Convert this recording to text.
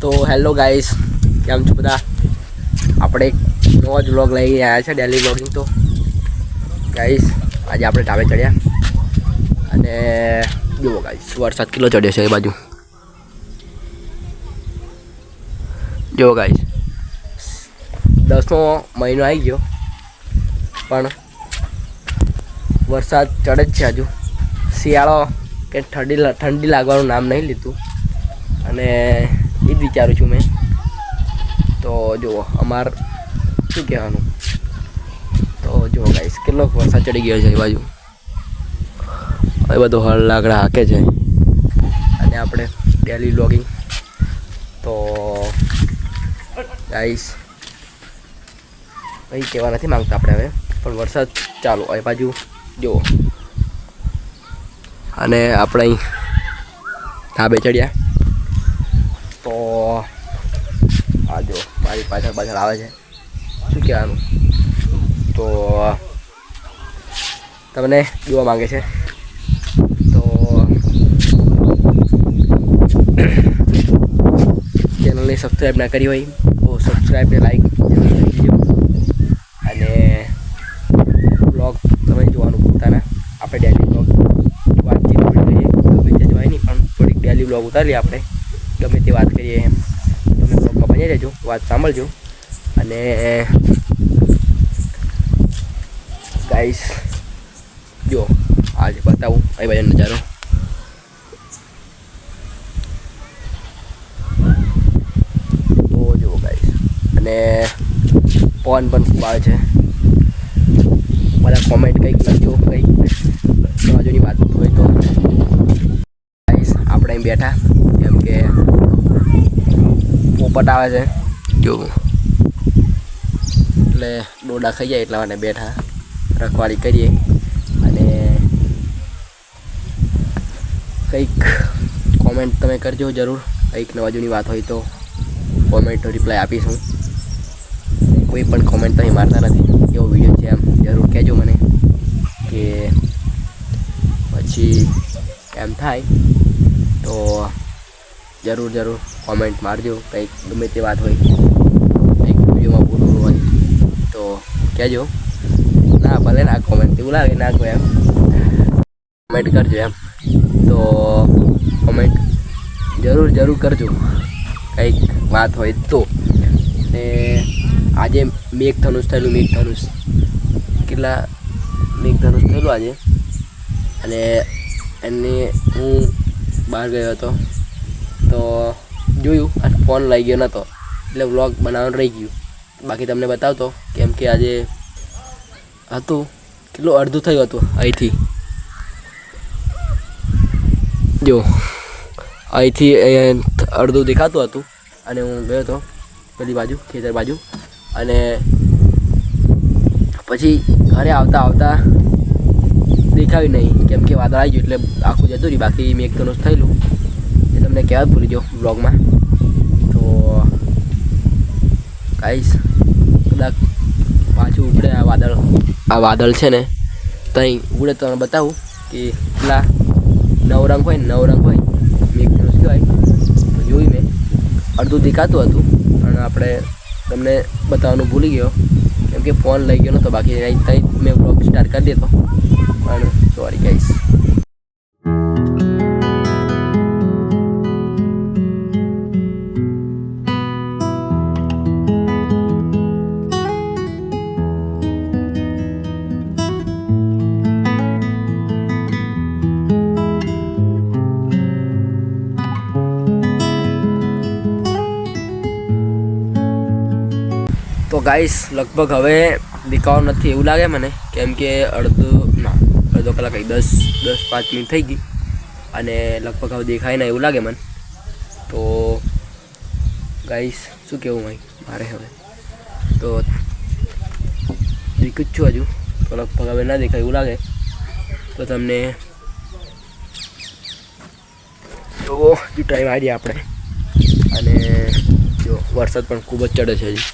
તો hello guys, કેમ છો બધા? આપણે એક નવો જ વ્લોગ લઈ આવ્યા છે, ડેલી વ્લોગિંગ. તો ગાઈસ આજે આપણે ઢાબે ચડ્યા અને જુઓ ગાઈસ વરસાદ કેટલો ચડ્યો છે એ બાજુ. જુઓ ગાઈસ 10મો મહિનો આવી ગયો પણ વરસાદ ચડે જ છે. હજુ શિયાળો કે ઠંડી લાગવાનું નામ નહીં લીધું અને એ જ વિચારું છું મેં. તો જુઓ અમાર શું કહેવાનું, તો જુઓ ગાઈસ કેટલો વરસાદ ચડી ગયો છે એ બાજુ. એ બધો હળ લાકડા હાકે છે અને આપણે ડેલી વ્લોગિંગ. તો ગાઈસ કંઈ કહેવા નથી માંગતા આપણે હવે, પણ વરસાદ ચાલુ એ બાજુ જુઓ. અને આપણે અહીં ઢાબે ચડ્યા તો આ જો મારી પાછળ આવે છે, શું કહેવાનું. તો તમને જોવા માંગે છે તો ચેનલને સબસ્ક્રાઈબ ના કરી હોય તો સબસ્ક્રાઈબને લાઈક કરજો અને બ્લોગ તમે જોવાનું ભૂલતા ના. આપણે ડેલી બ્લોગ વાતચીત કરીએ, ગમે તે જવાય નહીં પણ થોડીક ડેલી બ્લોગ ઉતારીએ આપણે, ગમે તે વાત કરીએ એમ. તમે બ્લોગમાં બની રહેજો, વાત સાંભળજો. અને ગાઈસ જો આજે બતાવું એ બાજુ નજારો. તો જુઓ ગાઈસ, અને પવન પણ ખૂબ આવે છે. બધા કોમેન્ટ કંઈક લખજો, કંઈક બાજુની વાત હોય તો. ગાઈસ આપણે અહીં બેઠા કેમ કે પોપટ આવે છે જો, એટલે ડોડા ખાઈ જાય એટલા માટે બેઠા રખવાળી કરીએ. અને કંઈક કોમેન્ટ તમે કરજો જરૂર, કંઈક નવાજૂની વાત હોય તો કોમેન્ટનો રિપ્લાય આપીશું. કોઈ પણ કોમેન્ટ તમે મારતા નથી, કેવો વિડીયો છે એમ જરૂર કહેજો મને, કે પછી એમ થાય તો જરૂર કોમેન્ટ મારજો. કંઈક ગમે તે વાત હોય, કંઈક વિડીયોમાં બોલવું હોય તો કહેજો. ના ભલે ના કોમેન્ટ એવું લાગે ના કોઈ એમ કોમેન્ટ કરજો એમ. તો કોમેન્ટ જરૂર કરજો કંઈક વાત હોય તો. ને આજે મેઘધનુષ થયેલું, કેટલા મેઘધનુષ થયેલું આજે. અને એને હું બહાર ગયો હતો તો જોયું અને ફોન લઈ ગયો નહોતો એટલે વ્લોગ બનાવવાનું રહી ગયું. બાકી તમને બતાવતો કેમ કે આજે હતું કેટલું અડધું થયું હતું અહીંથી. જો અહીંથી અડધું દેખાતું હતું અને હું ગયો હતો પેલી બાજુ ખેતર બાજુ. અને પછી ઘરે આવતા દેખાયું નહીં કેમ કે વાદળ આવી ગયું એટલે આખું જતું રહ્યું. બાકી મેઘધનુષ થયેલું એ તમને કહેવા ભૂલી જાઓ બ્લોગમાં. તો ગાઈસ કદાચ પાછું ઉગડે આ વાદળ છે ને ત્યાં ઉગડે તો બતાવું કે કેટલા નવરંગ હોય મેઘધનુષ કહેવાય. તો જોયું મેં અડધું દેખાતું હતું પણ આપણે તમને બતાવવાનું ભૂલી ગયો કેમ કે ફોન લઈ ગયો નહોતો. બાકી ત્યાં મેં બ્લોગ સ્ટાર્ટ કરી દેતો પણ સોરી ગાઈસ. તો ગાઈસ લગભગ હવે દેખાવાનું નથી એવું લાગે મને, કેમ કે અડધો કલાક 10-5 મિનિટ થઈ ગઈ અને લગભગ હવે દેખાય ના એવું લાગે મને. તો ગાઈસ શું કહેવું મારે હવે, તો દેખું જ છું હજુ, તો લગભગ હવે ના દેખાય એવું લાગે. તો તમને તો ટાઈમ આવી આપણે. અને જો વરસાદ પણ ખૂબ જ ચડે છે હજી.